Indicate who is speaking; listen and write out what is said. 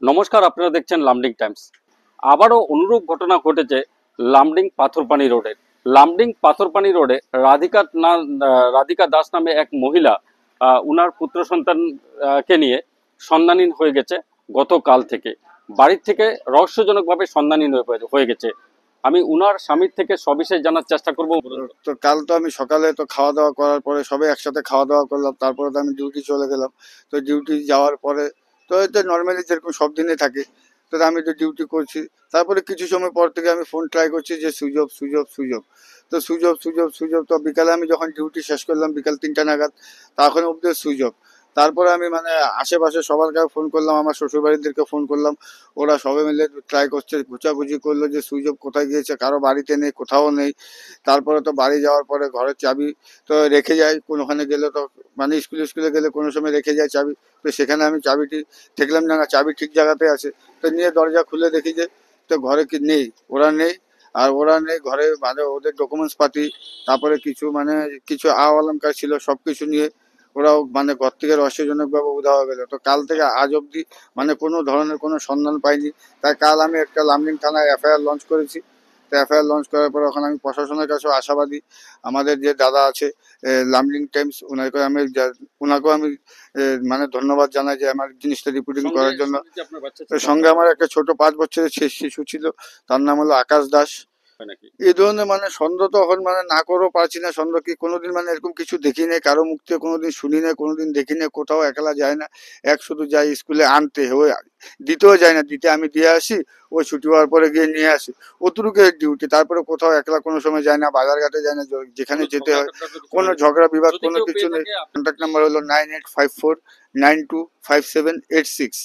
Speaker 1: নমস্কার, আপনারা দেখছেন লামডিং টাইমস। আবারও অনুরূপ ঘটনা ঘটেছে লামডিং পাথরপানি রোডে। লামডিং পাথরপানি রোডে রাধিকা দাস নামে এক মহিলা উনার পুত্র সন্তান কে নিয়ে সন্ধানহীন হয়ে গেছে গতকাল থেকে। বাড়ির থেকে রহস্যজনকভাবে সন্ধানহীন হয়ে গেছে। আমি উনার স্বামীর থেকে সবিশেষ জানার চেষ্টা করব।
Speaker 2: তো কাল তো আমি সকালে তো খাওয়া দাওয়া করার পরে সবাই একসাথে খাওয়া দাওয়া করলাম, তারপরে তো আমি ডিউটি চলে গেলাম। তো ডিউটি যাওয়ার পরে তো এটা নর্মালি যেরকম সব দিনে থাকে, তো আমি তো ডিউটি করছি। তারপরে কিছু সময় পর থেকে আমি ফোন ট্রাই করছি যে সুইচ অফ। তো সুইচ অফ তো বিকালে আমি যখন ডিউটি শেষ করলাম বিকাল 3টা নাগাদ, তখন অব্দি সুইচ অফ। তারপরে আমি মানে আশেপাশে সবার কাছে ফোন করলাম, আমার শ্বশুরবাড়িদেরকে ফোন করলাম। ওরা সবাই মিলে ট্রাই করছে, খোঁজাখুঁজি করলো যে সুইচ অফ কোথায় গিয়েছে, কারো বাড়িতে নেই, কোথাও নেই। তারপরে তো বাড়ি যাওয়ার পরে ঘরের চাবি তো রেখে যাই, কোনোখানে গেলে তো মানে স্কুলে গেলে কোনো সময় রেখে যায় চাবি। তো সেখানে আমি চাবিটি দেখলাম না, চাবি ঠিক জায়গাতে আছে। তো নিয়ে দরজা খুলে দেখি যে তো ঘরে কি নেই, ওরা নেই। আর ওরা নেই ঘরে, মানে ওদের ডকুমেন্টস পাতি, তারপরে কিছু মানে কিছু অলংকার ছিল, সব কিছু নিয়ে ওরাও মানে ঘর থেকে রহস্যজনকভাবে উধাও হয়ে গেল। তো কাল থেকে আজ অবধি মানে কোনো ধরনের কোনো সন্ধান পাইনি। তাই কাল আমি একটা লামডিং থানায় এফআইআর লঞ্চ করেছি। তো এফআইআর লঞ্চ করার পর এখন আমি প্রশাসনের কাছেও আশাবাদী। আমাদের যে দাদা আছে লামডিং টাইমস, ওনাকেও আমি মানে ধন্যবাদ জানাই যে আমার জিনিসটা রিপোর্টিং করার জন্য। তো সঙ্গে আমার একটা ছোট 5 বছরের শিশু ছিল, তার নাম হলো আকাশ দাস। এই ধরনের মানে সন্দেহ তো এখন মানে না করেও পারছি না। সন্দেহ কি কোনোদিন মানে এরকম কিছু দেখি নাই, কারো মুখ থেকে কোনোদিন শুনি না, কোনোদিন দেখি না। কোথাও একলা যায় না, শুধু যাই স্কুলে আনতে, ওই দিতেও যায় না, দিতে আমি দিয়ে আসি, ওই ছুটি হওয়ার পরে গিয়ে নিয়ে আসি, অতটুকু ডিউটি। তারপরে কোথাও একলা কোনো সময় যায় না, বাজার ঘাটে যায় না, যেখানে যেতে হয়। কোনো ঝগড়া বিবাদ কোনো কিছু নেই। কন্ট্যাক্ট নাম্বার হলো 9854925786।